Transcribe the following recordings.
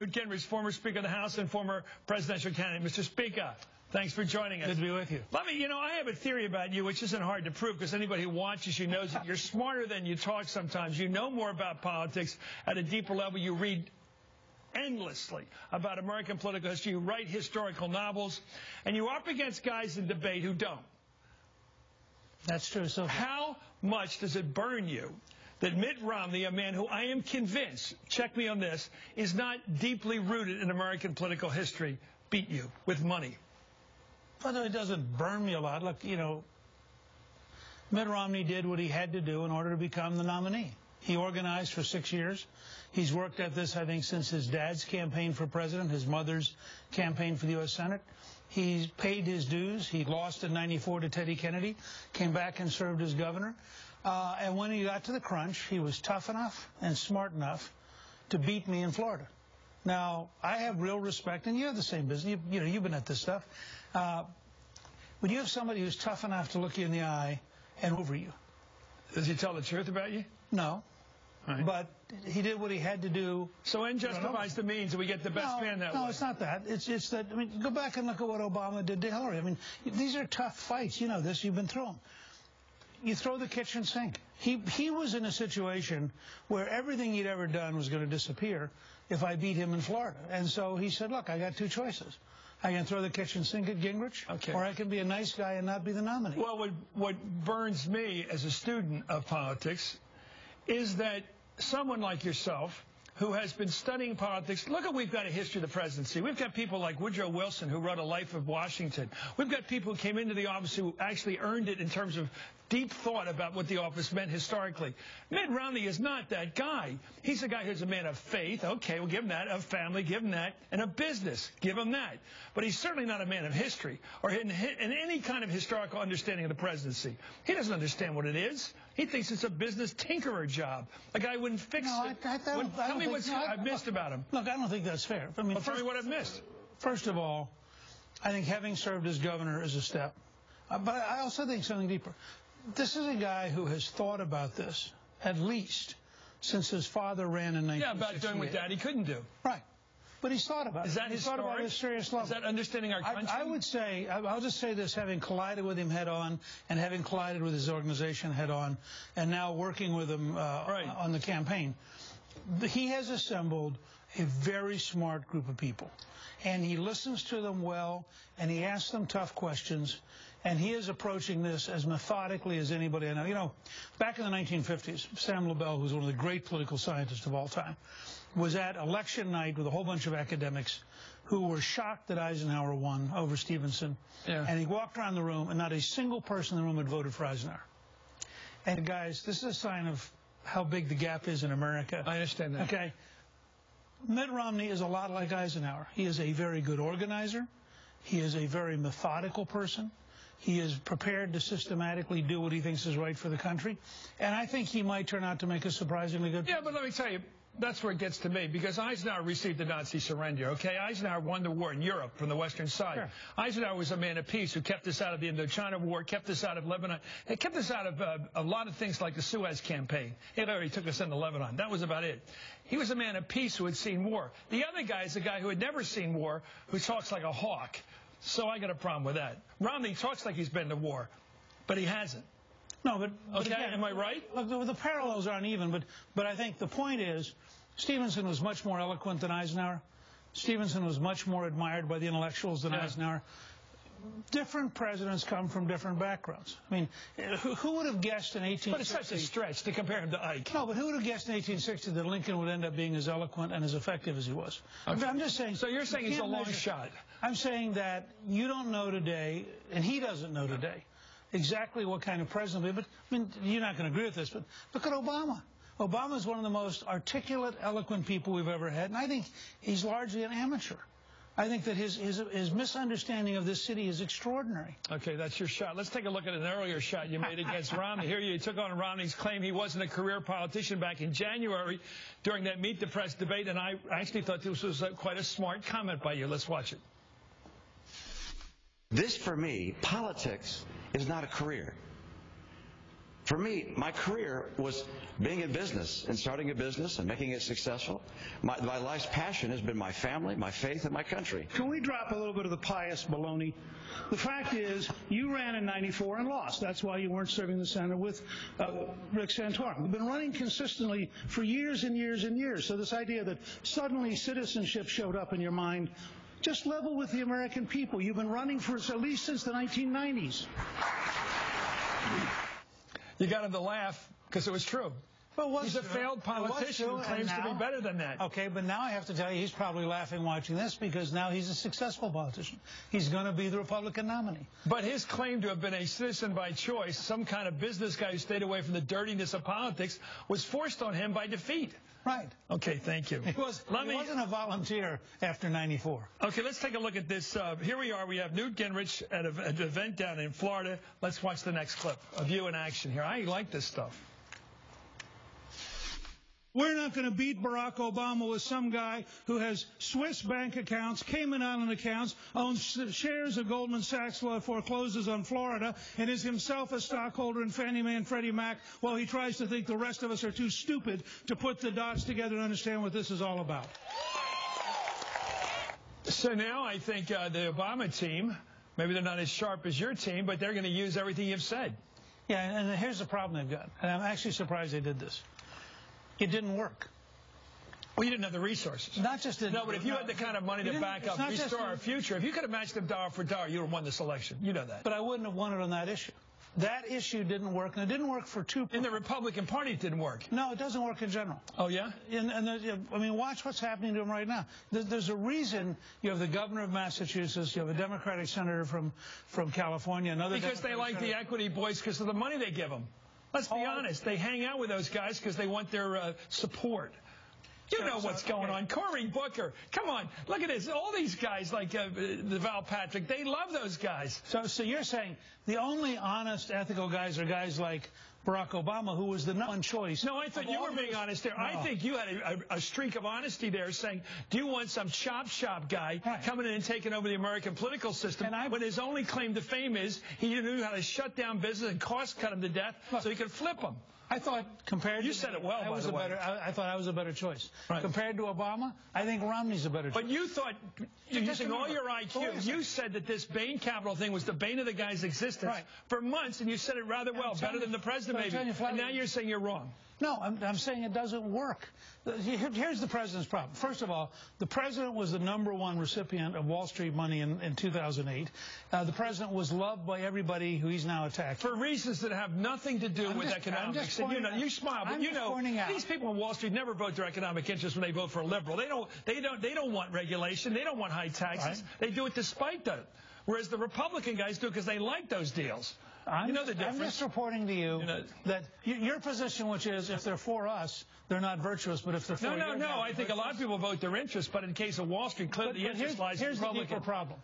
Newt Gingrich, former Speaker of the House and former presidential candidate. Mr. Speaker, thanks for joining us. Good to be with you. I have a theory about you, which isn't hard to prove because anybody who watches you knows that you're smarter than you talk sometimes. You know more about politics at a deeper level. You read endlessly about American political history. You write historical novels, and you're up against guys in debate who don't. That's true. So how much does it burn you that Mitt Romney, a man who I am convinced, check me on this, is not deeply rooted in American political history, beat you with money? Although it doesn't burn me a lot. Look, Mitt Romney did what he had to do in order to become the nominee. He organized for 6 years. He's worked at this, I think, since his dad's campaign for president, his mother's campaign for the U.S. Senate. He's paid his dues. He lost in '94 to Teddy Kennedy, came back and served as governor. And when he got to the crunch, he was tough enough and smart enough to beat me in Florida. Now, I have real respect, and you have the same business. You've been at this stuff. When you have somebody who's tough enough to look you in the eye and over you. Does he tell the truth about you? No. Right. But he did what he had to do. So end justifies the means, and we get the best man that way. No, it's not that. It's that, go back and look at what Obama did to Hillary. These are tough fights. You know this. You've been through them. You throw the kitchen sink. He was in a situation where everything he'd ever done was going to disappear if I beat him in Florida. And so he said, look, I got two choices. I can throw the kitchen sink at Gingrich, okay, or I can be a nice guy and not be the nominee. Well, what burns me as a student of politics is that someone like yourself, who has been studying politics, look at, we've got a history of the presidency. We've got people like Woodrow Wilson, who wrote A Life of Washington. We've got people who came into the office who actually earned it in terms of deep thought about what the office meant historically. Mitt Romney is not that guy. He's a guy who's a man of faith. Okay, we'll give him that. Of family, give him that. And of business, give him that. But he's certainly not a man of history or in any kind of historical understanding of the presidency. He doesn't understand what it is. He thinks it's a business tinkerer job. A guy wouldn't fix it. Tell me what I've missed about him. Look, I don't think that's fair. Tell me what I've missed. First of all, I think having served as governor is a step. But I also think something deeper. This is a guy who has thought about this, at least, since his father ran in 1968. Yeah, about doing what Daddy couldn't do. Right. But he's thought about it. Is that he's thought about it at a serious level. Is that understanding our country? I would say, I'll just say this, having collided with him head on and having collided with his organization head on and now working with him on the campaign, he has assembled a very smart group of people. And he listens to them well, and he asks them tough questions, and he is approaching this as methodically as anybody I know. You know, back in the 1950s, Sam Lobel, who's one of the great political scientists of all time, was at election night with a whole bunch of academics who were shocked that Eisenhower won over Stevenson. Yeah. And he walked around the room, and not a single person in the room had voted for Eisenhower. And guys, this is a sign of how big the gap is in America. I understand that. Okay. Mitt Romney is a lot like Eisenhower. He is a very good organizer. He is a very methodical person. He is prepared to systematically do what he thinks is right for the country. And I think he might turn out to make a surprisingly good Yeah, but let me tell you, that's where it gets to me, because Eisenhower received the Nazi surrender, okay? Eisenhower won the war in Europe from the western side. Sure. Eisenhower was a man of peace who kept us out of the Indochina War, kept us out of Lebanon. He kept us out of a lot of things like the Suez Campaign. He already took us into Lebanon. That was about it. He was a man of peace who had seen war. The other guy is a guy who had never seen war, who talks like a hawk. So I got a problem with that. Romney talks like he's been to war, but he hasn't. No, but okay, again, am I right? Look, the parallels aren't even, but I think the point is, Stevenson was much more eloquent than Eisenhower. Stevenson was much more admired by the intellectuals than Eisenhower. Different presidents come from different backgrounds. I mean, who would have guessed in 1860... But it's such a stretch to compare him to Ike. No, but who would have guessed in 1860 that Lincoln would end up being as eloquent and as effective as he was? Okay. I'm just saying... So you're saying he's a long shot. I'm saying that you don't know today, and he doesn't know today, exactly what kind of president he'll be. But you're not going to agree with this, but look at Obama. Obama is one of the most articulate, eloquent people we've ever had, and I think he's largely an amateur. I think that his misunderstanding of this city is extraordinary. Okay, that's your shot. Let's take a look at an earlier shot you made against Romney. Here you took on Romney's claim he wasn't a career politician back in January during that Meet the Press debate, and I actually thought this was quite a smart comment by you. Let's watch it. This, for me, politics is not a career. For me, my career was being in business and starting a business and making it successful. My life's passion has been my family, my faith, and my country. Can we drop a little bit of the pious baloney? The fact is, you ran in '94 and lost. That's why you weren't serving the Senate with Rick Santorum. You've been running consistently for years and years and years. So this idea that suddenly citizenship showed up in your mind, just level with the American people. You've been running for at least since the 1990s. You got him to laugh because it was true. Well, he's a failed politician who claims to be better than that. Okay, but now I have to tell you, he's probably laughing watching this because now he's a successful politician. He's going to be the Republican nominee. But his claim to have been a citizen by choice, some kind of business guy who stayed away from the dirtiness of politics, was forced on him by defeat. Right. Okay, thank you. He wasn't a volunteer after '94. Okay, let's take a look at this. Here we are. We have Newt Gingrich at an event down in Florida. Let's watch the next clip of you in action here. I like this stuff. We're not going to beat Barack Obama with some guy who has Swiss bank accounts, Cayman Island accounts, owns shares of Goldman Sachs forecloses on Florida, and is himself a stockholder in Fannie Mae and Freddie Mac while he tries to think the rest of us are too stupid to put the dots together and understand what this is all about. So now I think the Obama team, maybe they're not as sharp as your team, but they're going to use everything you've said. Yeah, and here's the problem they've got, and I'm actually surprised they did this. It didn't work. Well, you didn't have the resources. Not just no, but if you had the kind of money to back up, restore our future, if you could have matched them dollar for dollar, you would have won this election. You know that. But I wouldn't have won it on that issue. That issue didn't work, and it didn't work for two. In the Republican Party, it didn't work. No, it doesn't work in general. Oh, yeah? I mean, watch what's happening to him right now. There's a reason you have the governor of Massachusetts, you have a Democratic senator from California, another because they like the equity boys because of the money they give them. Let's be honest. They hang out with those guys because they want their support. You know what's going on. Cory Booker, come on. Look at this. All these guys like Val Patrick, they love those guys. So you're saying the only honest, ethical guys are guys like Barack Obama, who was the number one choice. No, I thought you were being honest there. No. I think you had a streak of honesty there saying, do you want some chop shop guy coming in and taking over the American political system when his only claim to fame is he knew how to shut down business and cost cut him to death so he could flip them? I thought compared you said it well, by the way. I thought I was a better choice. Right. Compared to Obama, I think Romney's a better choice. But you thought, using all your IQ, you said that this Bain Capital thing was the bane of the guy's existence for months, and you said it rather well, better than the president maybe. And now you're saying you're wrong. No, I'm saying it doesn't work. Here's the president's problem. First of all, the president was the #1 recipient of Wall Street money in 2008. The president was loved by everybody who he's now attacked. For reasons that have nothing to do with economics. And you smile, but you know these people on Wall Street never vote their economic interests when they vote for a liberal. They don't want regulation. They don't want high taxes. They do it despite that. Whereas the Republican guys do it because they like those deals. You know the difference. I'm just reporting to you that your position, which is if they're for us, they're not virtuous, but if they're for No. I think a lot of people vote their interests, but in case of Wall Street, clearly the interest lies in the Republican. Here's the deeper problem.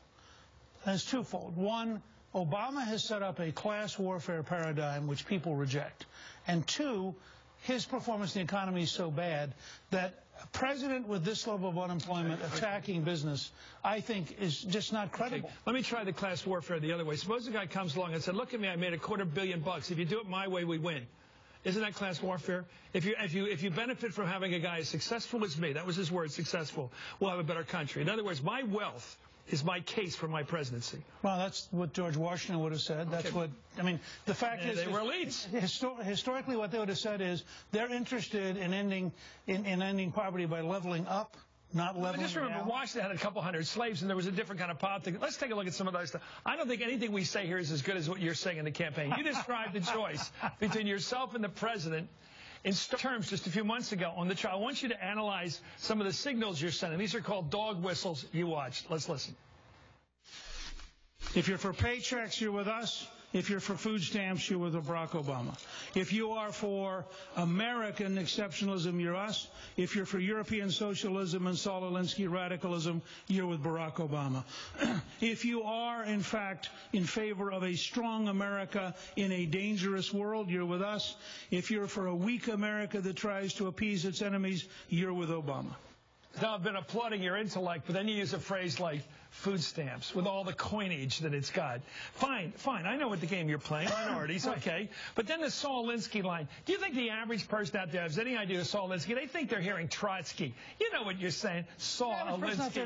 And it's twofold. One, Obama has set up a class warfare paradigm which people reject. And two, his performance in the economy is so bad that a president with this level of unemployment attacking business, I think, is just not credible. Okay. Let me try the class warfare the other way. Suppose a guy comes along and said, look at me, I made $250 million. If you do it my way, we win. Isn't that class warfare? If you benefit from having a guy as successful as me, that was his word, successful, we'll have a better country. In other words, my wealth is my case for my presidency. Well, that's what George Washington would have said. That's what, I mean, the fact is... They were elites. Historically, what they would have said is they're interested in ending poverty by leveling up, not leveling down. Just remember, Washington had a couple hundred slaves, and there was a different kind of politics. Let's take a look at some of those stuff. I don't think anything we say here is as good as what you're saying in the campaign. You described the choice between yourself and the president in terms just a few months ago on the trial. I want you to analyze some of the signals you're sending. These are called dog whistles you watched. Let's listen. If you're for paychecks, you're with us. If you're for food stamps, you're with Barack Obama. If you are for American exceptionalism, you're us. If you're for European socialism and Saul Alinsky radicalism, you're with Barack Obama. If you are, in fact, in favor of a strong America in a dangerous world, you're with us. If you're for a weak America that tries to appease its enemies, you're with Obama. Now, I've been applauding your intellect, but then you use a phrase like food stamps with all the coinage that it's got. Fine. I know what the game you're playing. Minorities, okay. But then the Saul Alinsky line. Do you think the average person out there has any idea of Saul Alinsky? They think they're hearing Trotsky. You know what you're saying. Saul Alinsky.